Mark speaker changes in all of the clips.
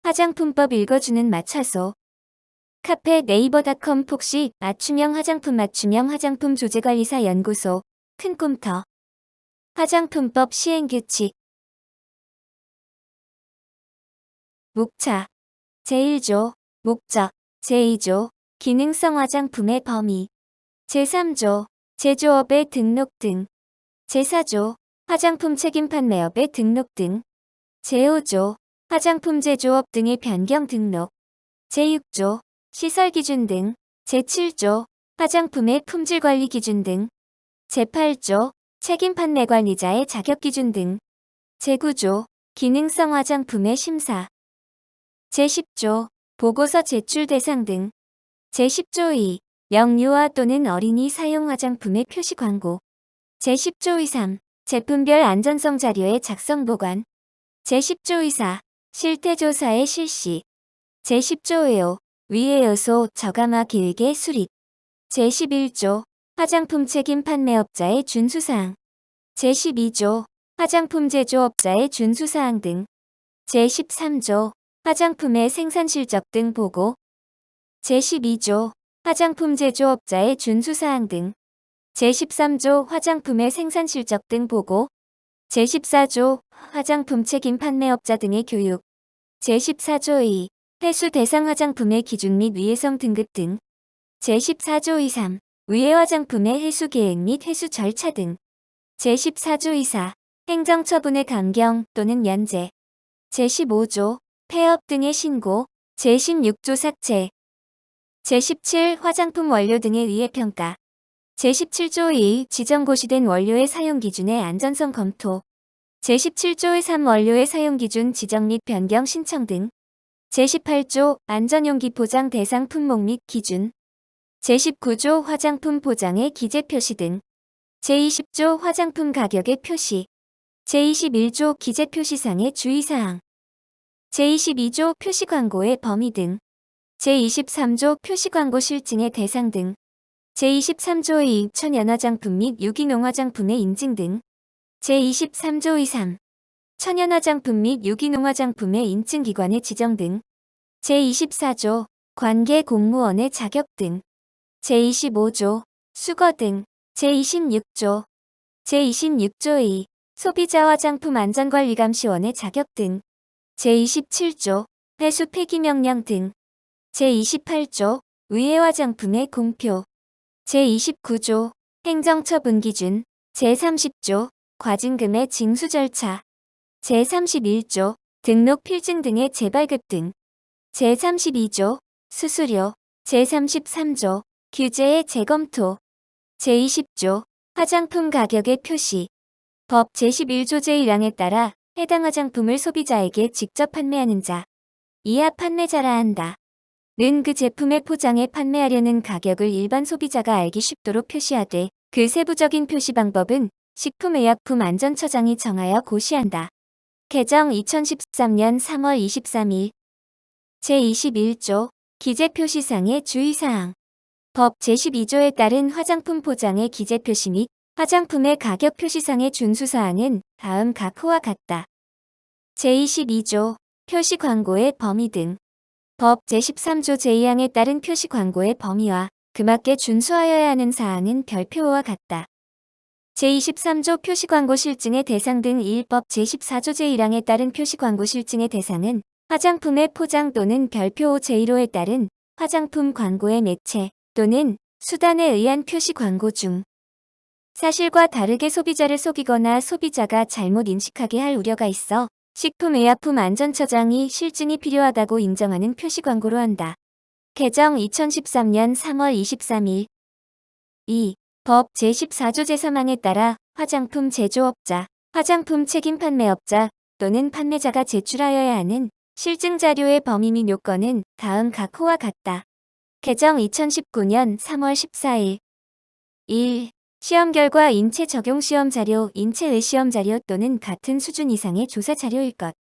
Speaker 1: 화장품법 읽어주는 마차소. 카페 네이버닷컴 폭시 맞춤형 화장품 조제관리사 연구소 큰꿈터. 화장품법 시행규칙. 목차 제1조 목적 제2조 기능성 화장품의 범위 제3조 제조업의 등록 등 제4조 화장품 책임 판매업의 등록 등 제5조 화장품 제조업 등의 변경 등록 제6조 시설 기준 등 제7조 화장품의 품질 관리 기준 등 제8조 책임 판매 관리자의 자격 기준 등 제9조 기능성 화장품의 심사 제10조 보고서 제출 대상 등 제10조 2 명유아 또는 어린이 사용 화장품의 표시 광고 제10조 2 3 제품별 안전성 자료의 작성 보관 제10조 2 4 실태조사의 실시 제10조 2 5 위의 요소 저감화 계획의 수립 제11조 화장품 책임 판매업자의 준수사항 제12조 화장품 제조업자의 준수사항 등 제13조 화장품의 생산 실적 등 보고 제12조 화장품 제조업자의 준수사항 등 제13조 화장품의 생산 실적 등 보고 제14조 화장품 책임 판매업자 등의 교육 제14조 2 회수 대상 화장품의 기준 및 위해성 등급 등 제14조 2 3 위해 화장품의 회수 계획 및 회수 절차 등 제14조 2 4 행정처분의 강경 또는 면제 제15조 폐업 등의 신고 제16조 삭제 제17 화장품 원료 등의 위해평가 제17조 2 지정 고시된 원료의 사용 기준의 안전성 검토 제17조의 3 원료의 사용 기준 지정 및 변경 신청 등 제18조 안전용기 포장 대상 품목 및 기준 제19조 화장품 포장의 기재 표시 등 제20조 화장품 가격의 표시 제21조 기재 표시상의 주의사항 제22조 표시 광고의 범위 등 제23조 표시 광고 실증의 대상 등 제23조 2 천연 화장품 및 유기농 화장품의 인증 등 제23조 2 3 천연 화장품 및 유기농 화장품의 인증기관의 지정 등 제24조 관계 공무원의 자격 등 제25조 수거 등 제26조 제26조 2 소비자 화장품 안전관리감시원의 자격 등 제27조 회수 폐기 명령 등 제28조 위해 화장품의 공표 제29조 행정처분 기준 제30조 과징금의 징수 절차 제31조 등록 필증 등의 재발급 등 제32조 수수료 제33조 규제의 재검토 제20조 화장품 가격의 표시 법 제11조 제1항에 따라 해당 화장품을 소비자에게 직접 판매하는 자 이하 판매자라 한다. 는 그 제품의 포장에 판매하려는 가격을 일반 소비자가 알기 쉽도록 표시하되 그 세부적인 표시 방법은 식품의약품안전처장이 정하여 고시한다. 개정 2013년 3월 23일 제21조 기재표시상의 주의사항 법 제12조에 따른 화장품 포장의 기재표시 및 화장품의 가격 표시상의 준수사항은 다음 각 호와 같다. 제22조 표시 광고의 범위 등 법 제13조 제2항에 따른 표시 광고의 범위와 그 맞게 준수하여야 하는 사항은 별표와 같다. 제23조 표시 광고 실증의 대상 등 1법 제14조 제1항에 따른 표시 광고 실증의 대상은 화장품의 포장 또는 별표 제1호에 따른 화장품 광고의 매체 또는 수단에 의한 표시 광고 중 사실과 다르게 소비자를 속이거나 소비자가 잘못 인식하게 할 우려가 있어 식품의약품안전처장이 실증이 필요하다고 인정하는 표시 광고로 한다. 개정 2013년 3월 23일 2. 법 제14조 제3항에 따라 화장품 제조업자, 화장품 책임 판매업자 또는 판매자가 제출하여야 하는 실증 자료의 범위 및 요건은 다음 각 호와 같다. 개정 2019년 3월 14일 1. 시험 결과 인체 적용 시험 자료, 인체 의 시험 자료 또는 같은 수준 이상의 조사 자료일 것.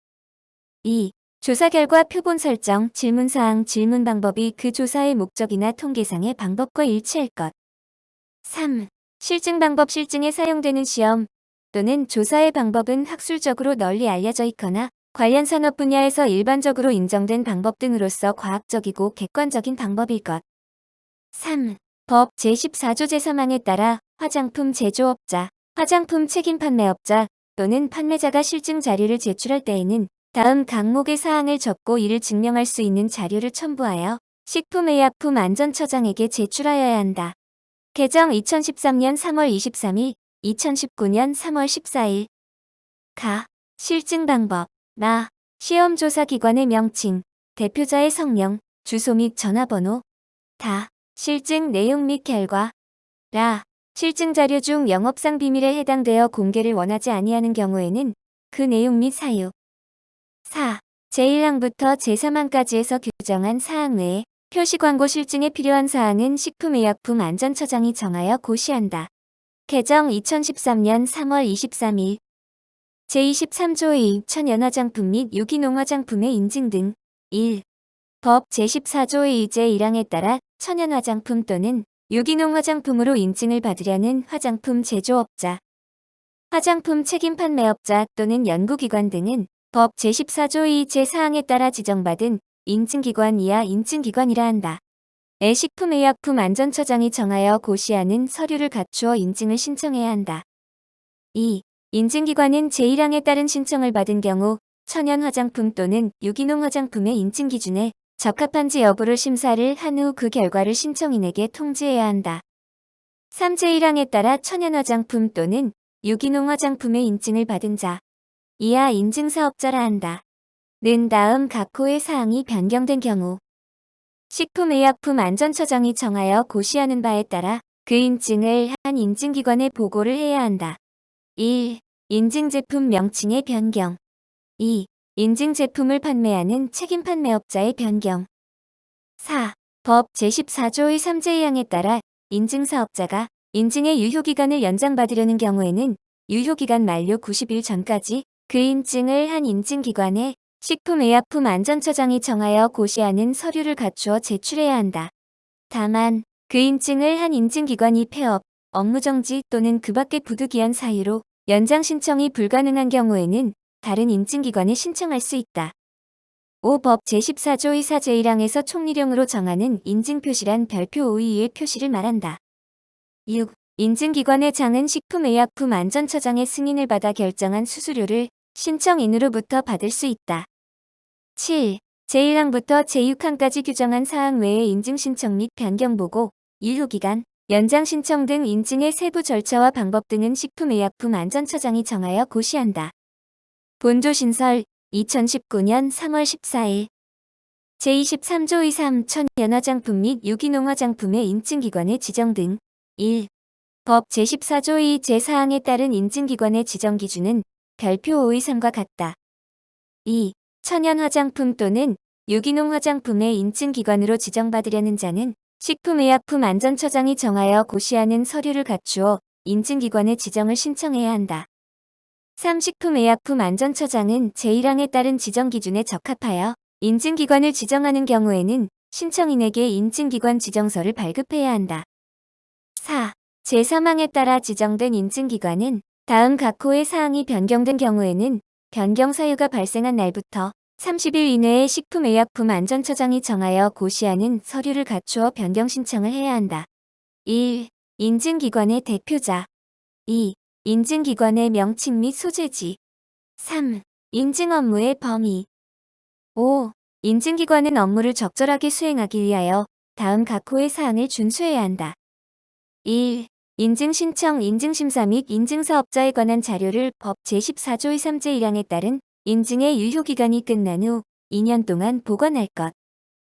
Speaker 1: 2. 조사 결과 표본 설정, 질문사항, 질문 방법이 그 조사의 목적이나 통계상의 방법과 일치할 것. 3. 실증 방법 실증에 사용되는 시험 또는 조사의 방법은 학술적으로 널리 알려져 있거나 관련 산업 분야에서 일반적으로 인정된 방법 등으로서 과학적이고 객관적인 방법일 것. 3. 법 제14조 제3항에 따라 화장품 제조업자, 화장품 책임 판매업자 또는 판매자가 실증 자료를 제출할 때에는 다음 항목의 사항을 적고 이를 증명할 수 있는 자료를 첨부하여 식품의약품안전처장에게 제출하여야 한다. 개정 2013년 3월 23일, 2019년 3월 14일. 가. 실증 방법. 나. 시험조사기관의 명칭, 대표자의 성명, 주소 및 전화번호. 다. 실증 내용 및 결과. 라. 실증 자료 중 영업상 비밀에 해당되어 공개를 원하지 아니하는 경우에는 그 내용 및 사유. 4. 제1항부터 제3항까지에서 규정한 사항 외에 표시 광고 실증에 필요한 사항은 식품의약품안전처장이 정하여 고시한다. 개정 2013년 3월 23일. 제23조 2 천연화장품 및 유기농화장품의 인증 등. 1. 법 제14조 2 제1항에 따라 천연화장품 또는 유기농 화장품으로 인증을 받으려는 화장품 제조업자, 화장품 책임 판매업자 또는 연구기관 등은 법 제14조 2 제4항에 따라 지정받은 인증기관 이하 인증기관이라 한다. 식품의약품안전처장이 정하여 고시하는 서류를 갖추어 인증을 신청해야 한다. 2. 인증기관은 제1항에 따른 신청을 받은 경우 천연화장품 또는 유기농 화장품의 인증 기준에 적합한지 여부를 심사를 한 후 그 결과를 신청인에게 통지해야 한다. 3. 제1항에 따라 천연화장품 또는 유기농 화장품의 인증을 받은 자 이하 인증사업자라 한다. 는 다음 각 호의 사항이 변경된 경우 식품의약품안전처장이 정하여 고시하는 바에 따라 그 인증을 한 인증기관에 보고를 해야 한다. 1. 인증제품 명칭의 변경. 2. 인증제품을 판매하는 책임 판매업자의 변경. 4. 법 제14조의 3제2항에 따라 인증사업자가 인증의 유효기간을 연장받으려는 경우에는 유효기간 만료 90일 전까지 그 인증을 한 인증기관에 식품의약품안전처장이 정하여 고시하는 서류를 갖추어 제출해야 한다. 다만 그 인증을 한 인증기관이 폐업, 업무정지 또는 그 밖의 부득이한 사유로 연장 신청이 불가능한 경우에는 다른 인증기관에 신청할 수 있다. 5. 법 제14조 2 4제1항에서 총리령으로 정하는 인증표시란 별표 5 이의 표시를 말한다. 6. 인증기관의 장은 식품의약품안전처장의 승인을 받아 결정한 수수료를 신청인으로부터 받을 수 있다. 7. 제1항부터 제6항까지 규정한 사항 외의 인증신청 및 변경보고, 유효기간, 연장신청 등 인증의 세부 절차와 방법 등은 식품의약품안전처장이 정하여 고시한다. 본조신설 2019년 3월 14일. 제23조 2 3 천연화장품 및 유기농 화장품의 인증기관의 지정 등. 1. 법 제14조 2 제4항에 따른 인증기관의 지정 기준은 별표 5의 3과 같다. 2. 천연화장품 또는 유기농 화장품의 인증기관으로 지정받으려는 자는 식품의약품안전처장이 정하여 고시하는 서류를 갖추어 인증기관의 지정을 신청해야 한다. 3. 식품의약품안전처장은 제1항에 따른 지정 기준에 적합하여 인증기관을 지정하는 경우에는 신청인에게 인증기관 지정서를 발급해야 한다. 4. 제3항에 따라 지정된 인증기관은 다음 각 호의 사항이 변경된 경우에는 변경 사유가 발생한 날부터 30일 이내에 식품의약품안전처장이 정하여 고시하는 서류를 갖추어 변경 신청을 해야 한다. 1. 인증기관의 대표자. 2. 인증기관의 명칭 및 소재지. 3. 인증 업무의 범위. 5. 인증기관은 업무를 적절하게 수행하기 위하여 다음 각 호의 사항을 준수해야 한다. 1. 인증신청, 인증심사 및 인증사업자에 관한 자료를 법 제14조 2 3제1항에 따른 인증의 유효기간이 끝난 후 2년 동안 보관할 것.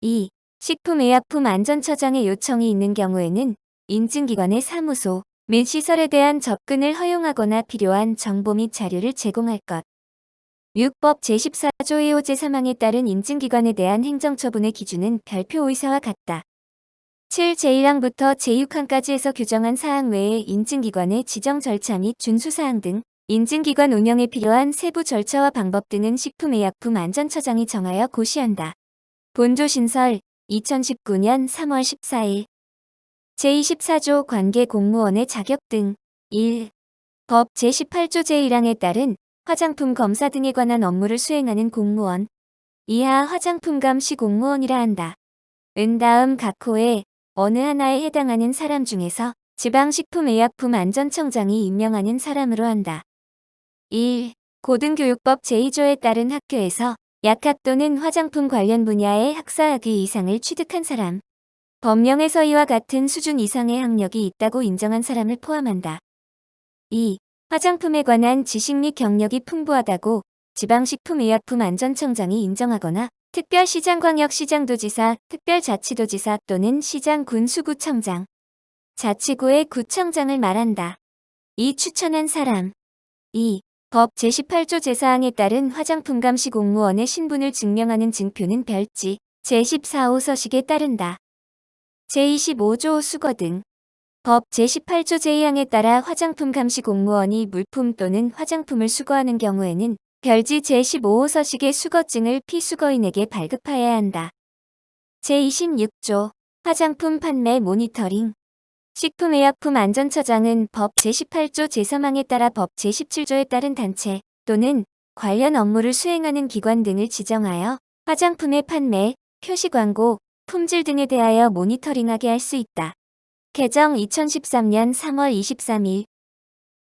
Speaker 1: 2. 식품의약품안전처장의 요청이 있는 경우에는 인증기관의 사무소 및 시설에 대한 접근을 허용하거나 필요한 정보 및 자료를 제공할 것. 6법 제14조 2호 제3항에 따른 인증기관에 대한 행정처분의 기준은 별표 5 의사와 같다. 7. 제1항부터 제6항까지에서 규정한 사항 외에 인증기관의 지정 절차 및 준수사항 등 인증기관 운영에 필요한 세부 절차와 방법 등은 식품의약품안전처장이 정하여 고시한다. 본조신설 2019년 3월 14일. 제24조 관계 공무원의 자격 등. 1. 법 제18조 제1항에 따른 화장품 검사 등에 관한 업무를 수행하는 공무원. 이하 화장품 감시 공무원이라 한다. 다음 각 호의 어느 하나에 해당하는 사람 중에서 지방식품의약품안전청장이 임명하는 사람으로 한다. 1. 고등교육법 제2조에 따른 학교에서 약학 또는 화장품 관련 분야의 학사학위 이상을 취득한 사람. 법령에서 이와 같은 수준 이상의 학력이 있다고 인정한 사람을 포함한다. 2. 화장품에 관한 지식 및 경력이 풍부하다고 지방식품의약품안전청장이 인정하거나 특별시장광역시장도지사, 특별자치도지사 또는 시장군수구청장, 자치구의 구청장을 말한다. 이 추천한 사람. 2. 법 제18조 제4항에 따른 화장품 감시 공무원의 신분을 증명하는 증표는 별지 제14호 서식에 따른다. 제25조 수거 등. 법 제18조 제2항에 따라 화장품 감시 공무원이 물품 또는 화장품을 수거하는 경우에는 별지 제15호 서식의 수거증을 피수거인에게 발급하여야 한다. 제26조 화장품 판매 모니터링. 식품의약품안전처장은 법 제18조 제3항에 따라 법 제17조에 따른 단체 또는 관련 업무를 수행하는 기관 등을 지정하여 화장품의 판매, 표시 광고, 품질 등에 대하여 모니터링하게 할 수 있다. 개정 2013년 3월 23일.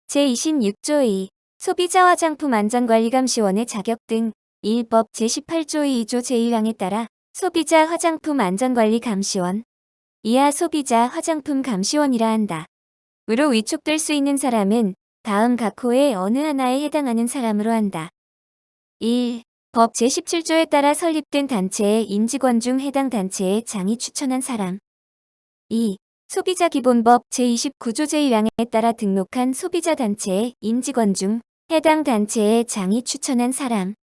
Speaker 1: 제26조 2. 소비자 화장품 안전관리감시원의 자격 등. 1법 제18조 2조 제1항에 따라 소비자 화장품 안전관리 감시원. 이하 소비자 화장품 감시원이라 한다. 으로 위촉될 수 있는 사람은 다음 각 호의 어느 하나에 해당하는 사람으로 한다. 1. 법 제17조에 따라 설립된 단체의 임직원 중 해당 단체의 장이 추천한 사람. 2. 소비자기본법 제29조 제1항에 따라 등록한 소비자단체의 임직원 중 해당 단체의 장이 추천한 사람.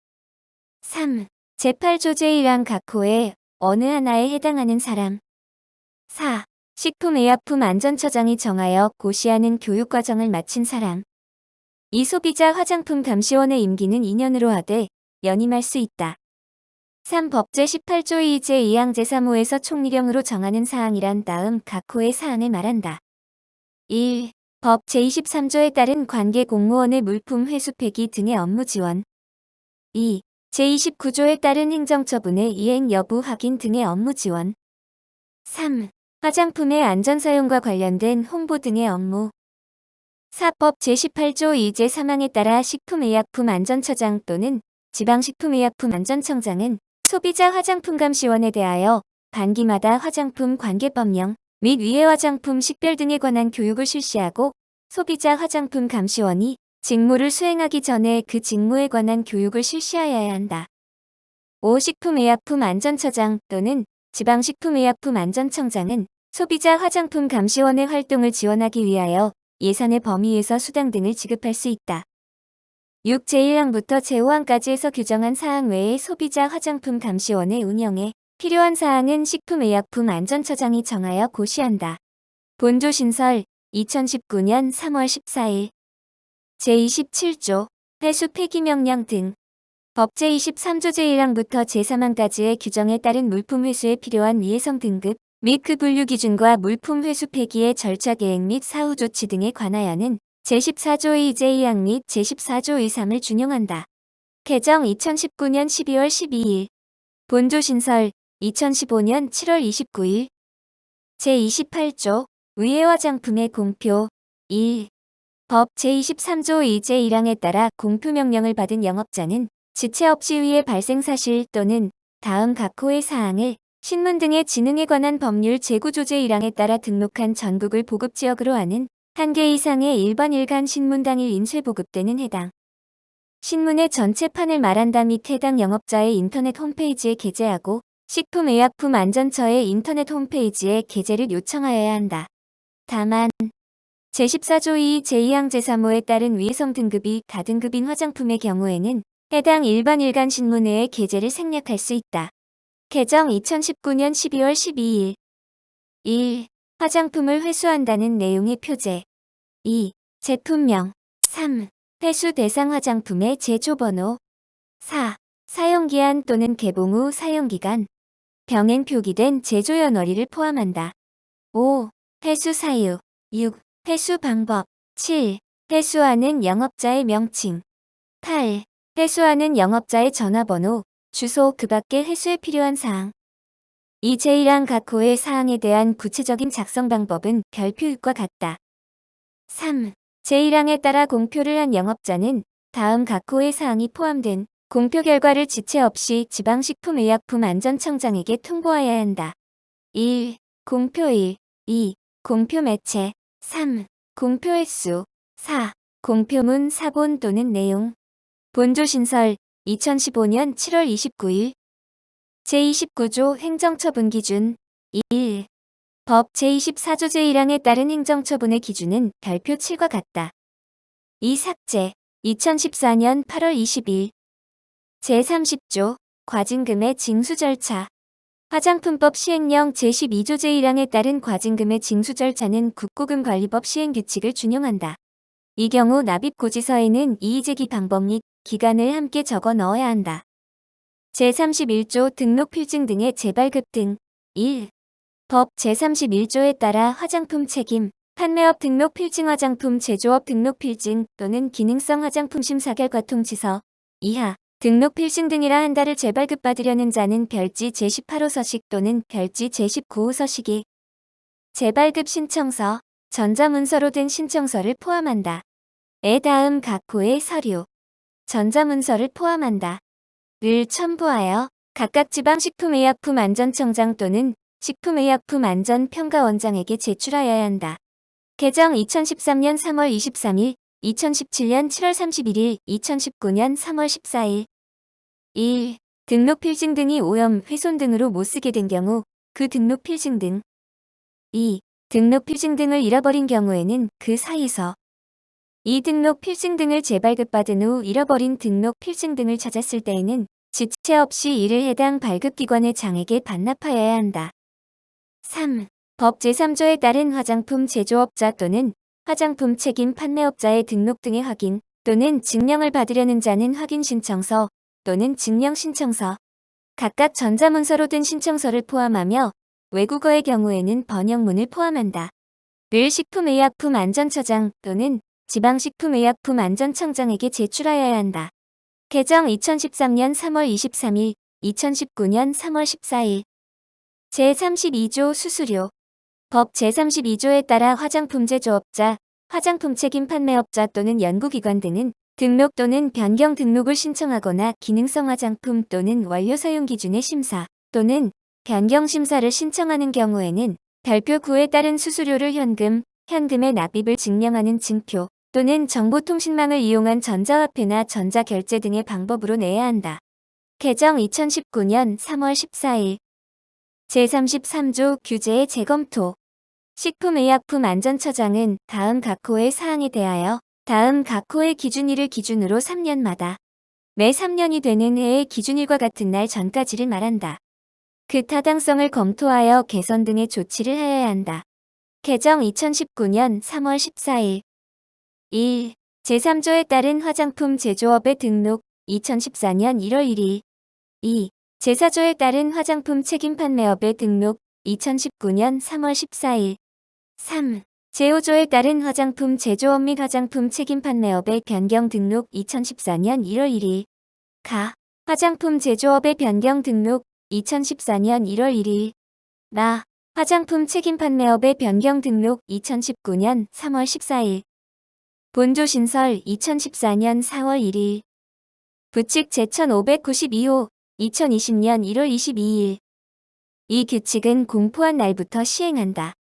Speaker 1: 3. 제8조 제1항 각 호의 어느 하나에 해당하는 사람. 4. 식품의약품안전처장이 정하여 고시하는 교육과정을 마친 사람. 이 소비자 화장품 감시원의 임기는 2년으로 하되 연임할 수 있다. 3. 법 제18조 2 제2항 제3호에서 총리령으로 정하는 사항이란 다음 각 호의 사항을 말한다. 1. 법 제23조에 따른 관계 공무원의 물품 회수 폐기 등의 업무 지원. 2. 제29조에 따른 행정처분의 이행 여부 확인 등의 업무 지원. 3. 화장품의 안전사용과 관련된 홍보 등의 업무. 4. 법 제18조 2 제3항에 따라 식품의약품안전처장 또는 지방식품의약품안전청장은 소비자 화장품감시원에 대하여 반기마다 화장품 관계법령 및 위해 화장품 식별 등에 관한 교육을 실시하고 소비자 화장품 감시원이 직무를 수행하기 전에 그 직무에 관한 교육을 실시하여야 한다. 5. 식품의약품안전처장 또는 지방식품의약품안전청장은 소비자 화장품 감시원의 활동을 지원하기 위하여 예산의 범위에서 수당 등을 지급할 수 있다. 6. 제1항부터 제5항까지에서 규정한 사항 외에 소비자 화장품 감시원의 운영에 필요한 사항은 식품의약품안전처장이 정하여 고시한다. 본조 신설 2019년 3월 14일. 제27조 회수 폐기 명령 등. 법 제23조 제1항부터 제3항까지의 규정에 따른 물품 회수에 필요한 위해성 등급 및 그 분류 기준과 물품 회수 폐기의 절차 계획 및 사후 조치 등에 관하여는 제14조 2 제2항 및 제14조 2 3을 준용한다. 개정 2019년 12월 12일. 본조 신설 2015년 7월 29일. 제28조 위해 화장품의 공표. 1. 법 제23조 2 제1항에 따라 공표명령을 받은 영업자는 지체 없이 위해 발생 사실 또는 다음 각 호의 사항을 신문 등의 지능에 관한 법률 제9조 제1항에 따라 등록한 전국을 보급지역으로 하는 한 개 이상의 일반 일간 신문 당일 인쇄 보급되는 해당 신문의 전체판을 말한다 및 해당 영업자의 인터넷 홈페이지에 게재하고 식품의약품안전처의 인터넷 홈페이지에 게재를 요청하여야 한다. 다만 제14조 2 제2항 제3호에 따른 위해성 등급이 다등급인 화장품의 경우에는 해당 일반 일간 신문회의 게재를 생략할 수 있다. 개정 2019년 12월 12일. 1. 화장품을 회수한다는 내용의 표제. 2. 제품명. 3. 회수 대상 화장품의 제조번호. 4. 사용기한 또는 개봉 후 사용기간. 병행 표기된 제조연월일을 포함한다. 5. 회수 사유. 6. 회수 방법. 7. 회수하는 영업자의 명칭. 8. 회수하는 영업자의 전화번호, 주소 그 밖의 회수에 필요한 사항. 이 제1항 각 호의 사항에 대한 구체적인 작성 방법은 별표윗과 같다. 3. 제1항에 따라 공표를 한 영업자는 다음 각 호의 사항이 포함된 공표 결과를 지체 없이 지방식품의약품안전청장에게 통보하여야 한다. 1. 공표일. 2. 공표 매체. 3. 공표 횟수. 4. 공표문 사본 또는 내용. 본조신설 2015년 7월 29일 제29조 행정처분 기준 1. 법 제24조 제1항에 따른 행정처분의 기준은 별표 7과 같다. 2. 삭제 2014년 8월 20일 제30조 과징금의 징수 절차 화장품법 시행령 제12조 제1항에 따른 과징금의 징수 절차는 국고금관리법 시행규칙을 준용한다. 이 경우 납입고지서에는 이의제기 방법 및 기간을 함께 적어 넣어야 한다. 제31조 등록필증 등의 재발급 등 1. 법 제31조에 따라 화장품 책임, 판매업 등록필증 화장품 제조업 등록필증 또는 기능성 화장품 심사 결과 통지서 이하 등록필증 등이라 한 달을 재발급받으려는 자는 별지 제18호 서식 또는 별지 제19호 서식이 재발급 신청서, 전자문서로 된 신청서를 포함한다. 에 다음 각 호의 서류, 전자문서를 포함한다. 를 첨부하여 각각 지방식품의약품안전청장 또는 식품의약품안전평가원장에게 제출하여야 한다. 개정 2013년 3월 23일, 2017년 7월 31일, 2019년 3월 14일 1. 등록필증 등이 오염, 훼손 등으로 못쓰게 된 경우 그 등록필증 등 2. 등록필증 등을 잃어버린 경우에는 그 사이서 이 등록필증 등을 재발급받은 후 잃어버린 등록필증 등을 찾았을 때에는 지체 없이 이를 해당 발급기관의 장에게 반납하여야 한다. 3. 법 제3조에 따른 화장품 제조업자 또는 화장품 책임 판매업자의 등록 등의 확인 또는 증명을 받으려는 자는 확인신청서 또는 증명신청서, 각각 전자문서로 된 신청서를 포함하며 외국어의 경우에는 번역문을 포함한다. 를 식품의약품안전처장 또는 지방식품의약품안전청장에게 제출하여야 한다. 개정 2013년 3월 23일, 2019년 3월 14일 제32조 수수료 법 제32조에 따라 화장품 제조업자, 화장품 책임 판매업자 또는 연구기관 등은 등록 또는 변경 등록을 신청하거나 기능성 화장품 또는 원료 사용 기준의 심사 또는 변경 심사를 신청하는 경우에는 별표 9에 따른 수수료를 현금의 납입을 증명하는 증표 또는 정보통신망을 이용한 전자화폐나 전자결제 등의 방법으로 내야 한다. 개정 2019년 3월 14일 제33조 규제의 재검토 식품의약품안전처장은 다음 각 호의 사항에 대하여 다음 각 호의 기준일을 기준으로 3년마다 매 3년이 되는 해의 기준일과 같은 날 전까지를 말한다. 그 타당성을 검토하여 개선 등의 조치를 하여야 한다. 개정 2019년 3월 14일 1. 제3조에 따른 화장품 제조업의 등록 2014년 1월 1일 2. 제4조에 따른 화장품 책임 판매업의 등록 2019년 3월 14일 3. 제5조에 따른 화장품 제조업 및 화장품 책임 판매업의 변경 등록 2014년 1월 1일 가. 화장품 제조업의 변경 등록 2014년 1월 1일 나. 화장품 책임 판매업의 변경 등록 2019년 3월 14일 본조신설 2014년 4월 1일 부칙 제1592호 2020년 1월 22일 이 규칙은 공포한 날부터 시행한다.